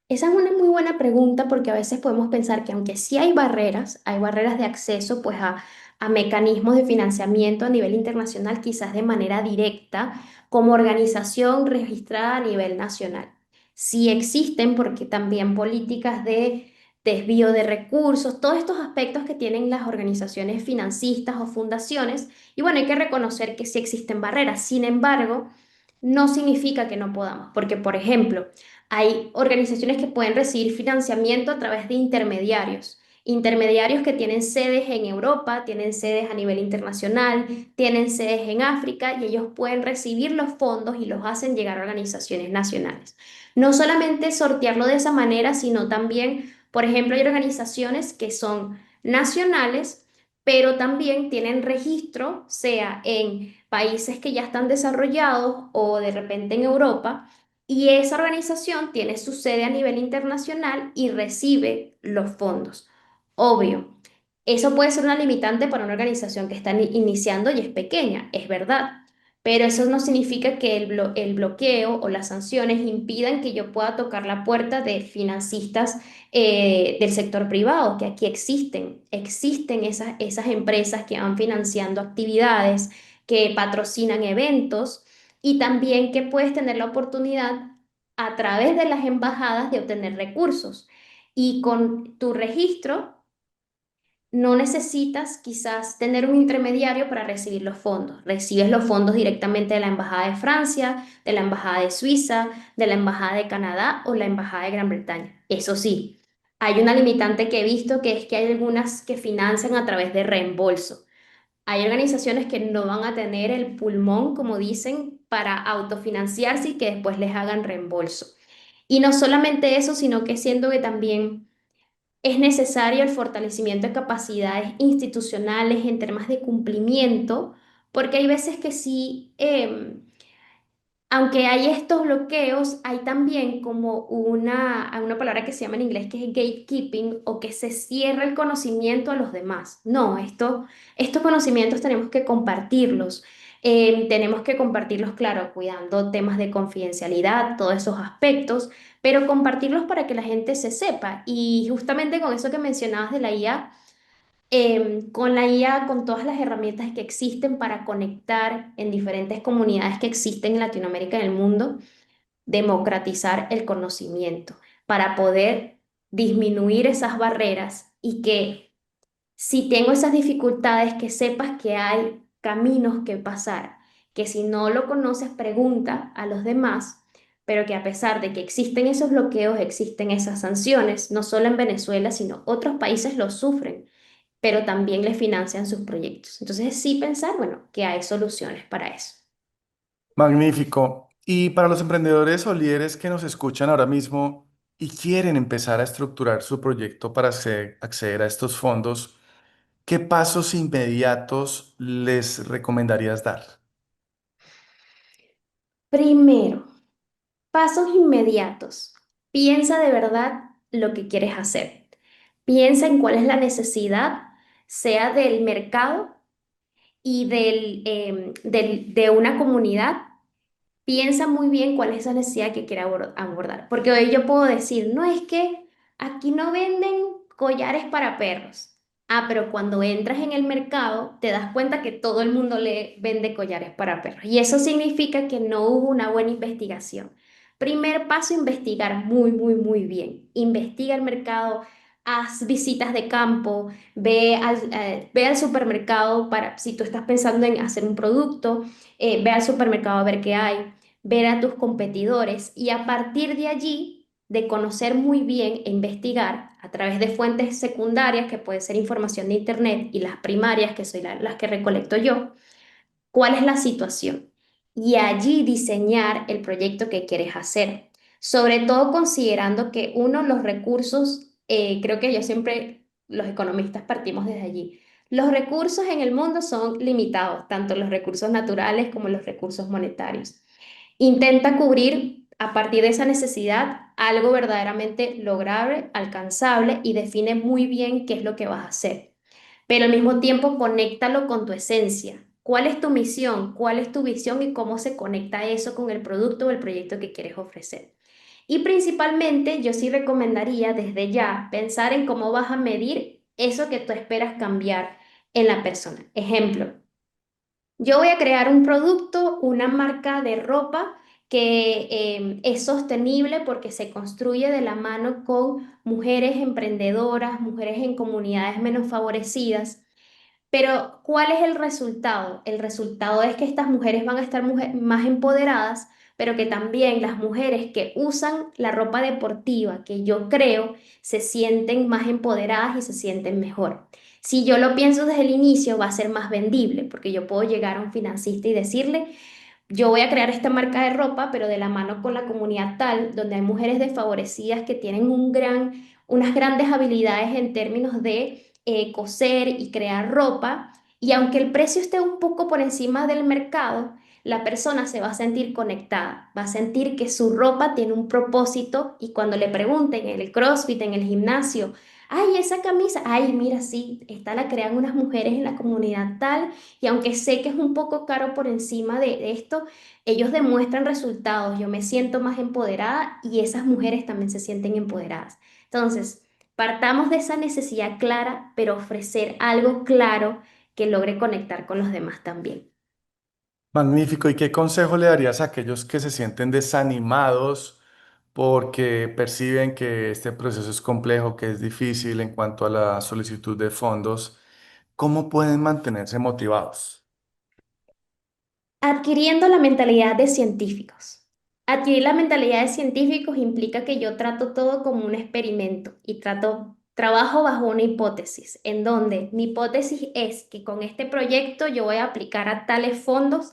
Esa es una muy buena pregunta porque a veces podemos pensar que aunque sí hay barreras de acceso pues a mecanismos de financiamiento a nivel internacional, quizás de manera directa, como organización registrada a nivel nacional. Sí existen porque también políticas de desvío de recursos, todos estos aspectos que tienen las organizaciones financistas o fundaciones, y bueno, hay que reconocer que sí existen barreras. Sin embargo, no significa que no podamos, porque por ejemplo, hay organizaciones que pueden recibir financiamiento a través de intermediarios. Intermediarios que tienen sedes en Europa, tienen sedes a nivel internacional, tienen sedes en África y ellos pueden recibir los fondos y los hacen llegar a organizaciones nacionales. No solamente sortearlo de esa manera, sino también, por ejemplo, hay organizaciones que son nacionales, pero también tienen registro, sea en países que ya están desarrollados o de repente en Europa, y esa organización tiene su sede a nivel internacional y recibe los fondos. Obvio, eso puede ser una limitante para una organización que está iniciando y es pequeña, es verdad, pero eso no significa que el bloqueo o las sanciones impidan que yo pueda tocar la puerta de financistas del sector privado, que aquí existen esas empresas que van financiando actividades, que patrocinan eventos y también que puedes tener la oportunidad a través de las embajadas de obtener recursos. Y con tu registro no necesitas quizás tener un intermediario para recibir los fondos. Recibes los fondos directamente de la Embajada de Francia, de la Embajada de Suiza, de la Embajada de Canadá o la Embajada de Gran Bretaña. Eso sí, hay una limitante que he visto que es que hay algunas que financian a través de reembolso. Hay organizaciones que no van a tener el pulmón, como dicen, para autofinanciarse y que después les hagan reembolso. Y no solamente eso, sino que siento que también es necesario el fortalecimiento de capacidades institucionales en temas de cumplimiento, porque hay veces que sí, aunque hay estos bloqueos, hay también como una palabra que se llama en inglés que es gatekeeping o que se cierra el conocimiento a los demás. No, estos conocimientos tenemos que compartirlos. Tenemos que compartirlos, claro, cuidando temas de confidencialidad, todos esos aspectos, pero compartirlos para que la gente se sepa. Y justamente con eso que mencionabas de la IA, con la IA, con todas las herramientas que existen para conectar en diferentes comunidades que existen en Latinoamérica y en el mundo, democratizar el conocimiento para poder disminuir esas barreras y que si tengo esas dificultades, que sepas que hay caminos que pasar, que si no lo conoces, pregunta a los demás, pero que a pesar de que existen esos bloqueos, existen esas sanciones, no solo en Venezuela, sino otros países lo sufren, pero también le financian sus proyectos. Entonces, sí pensar, bueno, que hay soluciones para eso. Magnífico. Y para los emprendedores o líderes que nos escuchan ahora mismo y quieren empezar a estructurar su proyecto para acceder a estos fondos, ¿qué pasos inmediatos les recomendarías dar? Primero, pasos inmediatos. Piensa de verdad lo que quieres hacer. Piensa en cuál es la necesidad, sea del mercado y de una comunidad. Piensa muy bien cuál es esa necesidad que quiere abordar. Porque hoy yo puedo decir, no es que aquí no venden collares para perros. Ah, pero cuando entras en el mercado te das cuenta que todo el mundo le vende collares para perros. Y eso significa que no hubo una buena investigación. Primer paso, investigar muy, muy, muy bien. Investiga el mercado, haz visitas de campo, ve al supermercado para, si tú estás pensando en hacer un producto, ve al supermercado a ver qué hay, ver a tus competidores y a partir de allí, de conocer muy bien e investigar a través de fuentes secundarias, que puede ser información de Internet, y las primarias, que soy las que recolecto yo, cuál es la situación y allí diseñar el proyecto que quieres hacer. Sobre todo considerando que uno, los recursos, creo que yo siempre, los economistas partimos desde allí. Los recursos en el mundo son limitados, tanto los recursos naturales como los recursos monetarios. Intenta cubrir a partir de esa necesidad algo verdaderamente lograble, alcanzable y define muy bien qué es lo que vas a hacer, pero al mismo tiempo conéctalo con tu esencia. ¿Cuál es tu misión? ¿Cuál es tu visión y cómo se conecta eso con el producto o el proyecto que quieres ofrecer? Y principalmente yo sí recomendaría desde ya pensar en cómo vas a medir eso que tú esperas cambiar en la persona. Ejemplo, yo voy a crear un producto, una marca de ropa que es sostenible porque se construye de la mano con mujeres emprendedoras, mujeres en comunidades menos favorecidas. Pero, ¿cuál es el resultado? El resultado es que estas mujeres van a estar más empoderadas, pero que también las mujeres que usan la ropa deportiva, que yo creo, se sienten más empoderadas y se sienten mejor. Si yo lo pienso desde el inicio, va a ser más vendible, porque yo puedo llegar a un financista y decirle, yo voy a crear esta marca de ropa, pero de la mano con la comunidad tal, donde hay mujeres desfavorecidas que tienen unas grandes habilidades en términos de coser y crear ropa. Y aunque el precio esté un poco por encima del mercado, la persona se va a sentir conectada, va a sentir que su ropa tiene un propósito y cuando le pregunten en el CrossFit, en el gimnasio, ay, esa camisa, ay, mira, sí, esta la crean unas mujeres en la comunidad tal y aunque sé que es un poco caro por encima de esto, ellos demuestran resultados. Yo me siento más empoderada y esas mujeres también se sienten empoderadas. Entonces, partamos de esa necesidad clara, pero ofrecer algo claro que logre conectar con los demás también. Magnífico. ¿Y qué consejo le darías a aquellos que se sienten desanimados porque perciben que este proceso es complejo, que es difícil en cuanto a la solicitud de fondos? ¿Cómo pueden mantenerse motivados? Adquiriendo la mentalidad de científicos. Adquirir la mentalidad de científicos implica que yo trato todo como un experimento y trabajo bajo una hipótesis, en donde mi hipótesis es que con este proyecto yo voy a aplicar a tales fondos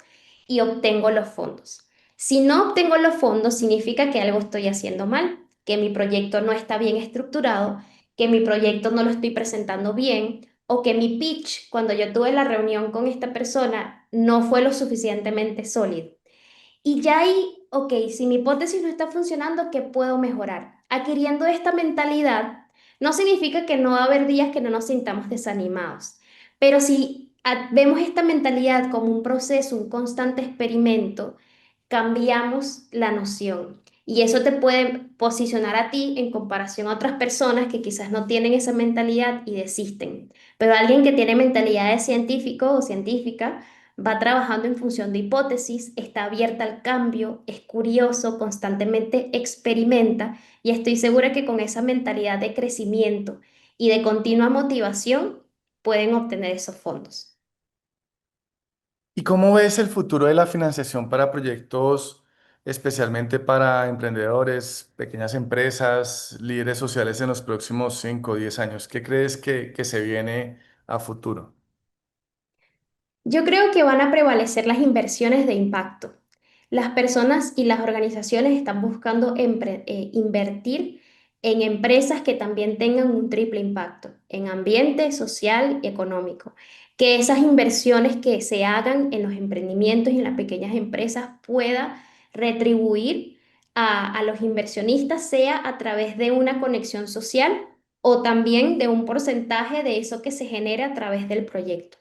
y obtengo los fondos. Si no obtengo los fondos, significa que algo estoy haciendo mal, que mi proyecto no está bien estructurado que mi proyecto no lo estoy presentando bien o que mi pitch, cuando yo tuve la reunión con esta persona, no fue lo suficientemente sólido. Y ya ahí, ok, si mi hipótesis no está funcionando, ¿qué puedo mejorar? Adquiriendo esta mentalidad no significa que no va a haber días que no nos sintamos desanimados, pero si vemos esta mentalidad como un proceso, un constante experimento, cambiamos la noción. Y eso te puede posicionar a ti en comparación a otras personas que quizás no tienen esa mentalidad y desisten. Pero alguien que tiene mentalidad de científico o científica va trabajando en función de hipótesis, está abierta al cambio, es curioso, constantemente experimenta y estoy segura que con esa mentalidad de crecimiento y de continua motivación pueden obtener esos fondos. ¿Y cómo ves el futuro de la financiación para proyectos, especialmente para emprendedores, pequeñas empresas, líderes sociales en los próximos 5 o 10 años? ¿Qué crees que se viene a futuro? Yo creo que van a prevalecer las inversiones de impacto. Las personas y las organizaciones están buscando invertir en empresas que también tengan un triple impacto en ambiente, social y económico. Que esas inversiones que se hagan en los emprendimientos y en las pequeñas empresas pueda retribuir a los inversionistas, sea a través de una conexión social o también de un porcentaje de eso que se genere a través del proyecto.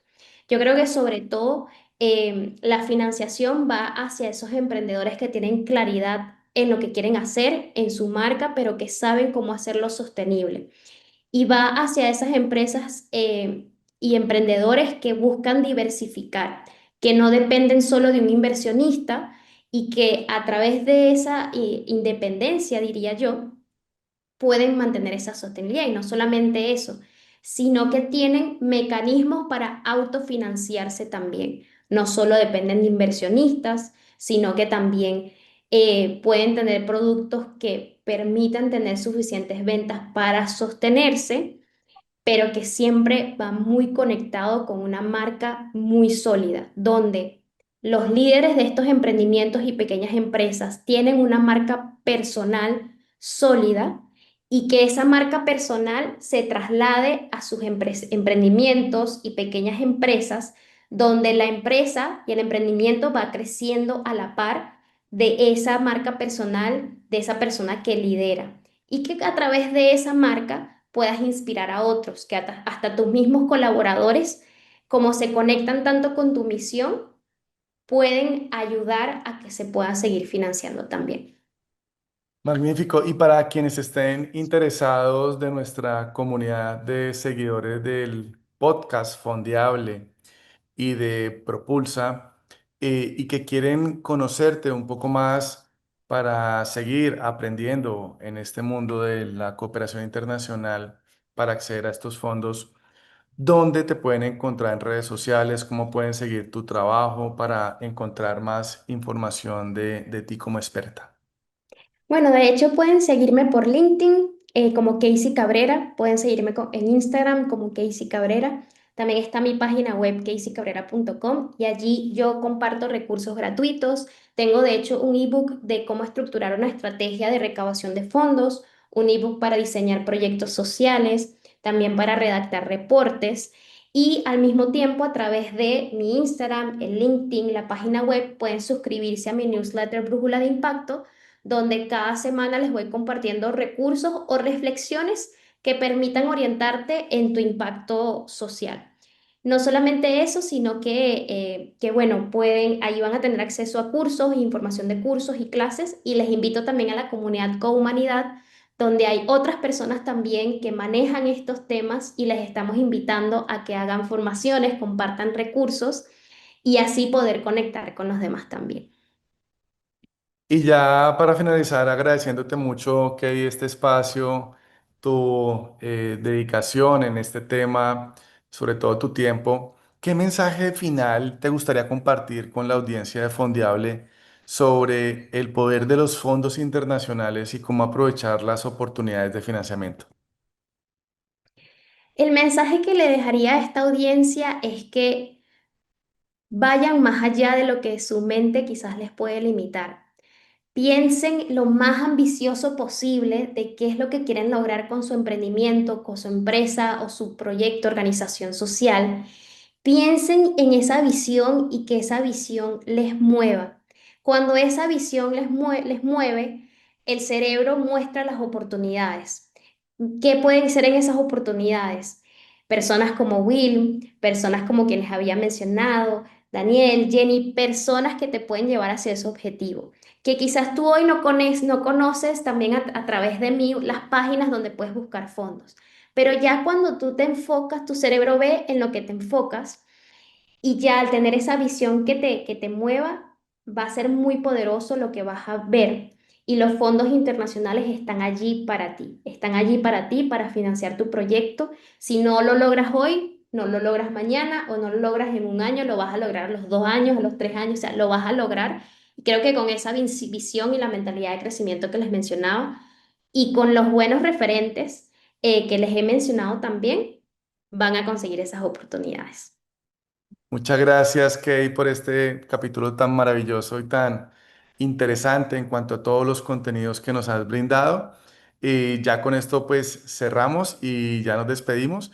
Yo creo que sobre todo la financiación va hacia esos emprendedores que tienen claridad en lo que quieren hacer, en su marca, pero que saben cómo hacerlo sostenible. Y va hacia esas empresas y emprendedores que buscan diversificar, que no dependen solo de un inversionista y que a través de esa independencia, diría yo, pueden mantener esa sostenibilidad. Y no solamente eso, sino que tienen mecanismos para autofinanciarse también. No solo dependen de inversionistas, sino que también pueden tener productos que permitan tener suficientes ventas para sostenerse, pero que siempre va muy conectado con una marca muy sólida, donde los líderes de estos emprendimientos y pequeñas empresas tienen una marca personal sólida y que esa marca personal se traslade a sus emprendimientos y pequeñas empresas, donde la empresa y el emprendimiento va creciendo a la par de esa marca personal, de esa persona que lidera y que a través de esa marca puedas inspirar a otros, que hasta tus mismos colaboradores, como se conectan tanto con tu misión, pueden ayudar a que se pueda seguir financiando también. Magnífico. Y para quienes estén interesados de nuestra comunidad de seguidores del podcast Fondeable y de Propulsa, y que quieren conocerte un poco más para seguir aprendiendo en este mundo de la cooperación internacional para acceder a estos fondos, ¿dónde te pueden encontrar en redes sociales? ¿Cómo pueden seguir tu trabajo para encontrar más información de ti como experta? Bueno, de hecho pueden seguirme por LinkedIn como Casey Cabrera, pueden seguirme en Instagram como Casey Cabrera. También está mi página web caseycabrera.com y allí yo comparto recursos gratuitos. Tengo de hecho un ebook de cómo estructurar una estrategia de recaudación de fondos, un ebook para diseñar proyectos sociales, también para redactar reportes. Y al mismo tiempo, a través de mi Instagram, el LinkedIn, la página web, pueden suscribirse a mi newsletter Brújula de Impacto, donde cada semana les voy compartiendo recursos o reflexiones que permitan orientarte en tu impacto social. No solamente eso, sino que bueno, ahí van a tener acceso a cursos, información de cursos y clases, y les invito también a la comunidad Cohumanidad, donde hay otras personas también que manejan estos temas y les estamos invitando a que hagan formaciones, compartan recursos y así poder conectar con los demás también. Y ya para finalizar, agradeciéndote mucho, Key, este espacio, tu dedicación en este tema, sobre todo tu tiempo. ¿Qué mensaje final te gustaría compartir con la audiencia de Fondeable sobre el poder de los fondos internacionales y cómo aprovechar las oportunidades de financiamiento? El mensaje que le dejaría a esta audiencia es que vayan más allá de lo que su mente quizás les puede limitar. piensen lo más ambicioso posible de qué es lo que quieren lograr con su emprendimiento, con su empresa o su proyecto, organización social. Piensen en esa visión y que esa visión les mueva. Cuando esa visión les mueve, el cerebro muestra las oportunidades. ¿Qué pueden ser en esas oportunidades? Personas como Will, personas como quienes había mencionado, Daniel, Jenny, personas que te pueden llevar hacia ese objetivo. Que quizás tú hoy no conoces también a través de mí las páginas donde puedes buscar fondos. Pero ya cuando tú te enfocas, tu cerebro ve en lo que te enfocas y ya al tener esa visión que te mueva, va a ser muy poderoso lo que vas a ver. Y los fondos internacionales están allí para ti, están allí para ti, para financiar tu proyecto. Si no lo logras hoy, no lo logras mañana o no lo logras en un año, lo vas a lograr a los 2 años, a los 3 años, o sea, lo vas a lograr. Y creo que con esa visión y la mentalidad de crecimiento que les mencionaba y con los buenos referentes que les he mencionado también, van a conseguir esas oportunidades. Muchas gracias, Kay, por este capítulo tan maravilloso y tan interesante en cuanto a todos los contenidos que nos has brindado. Y ya con esto pues cerramos y ya nos despedimos.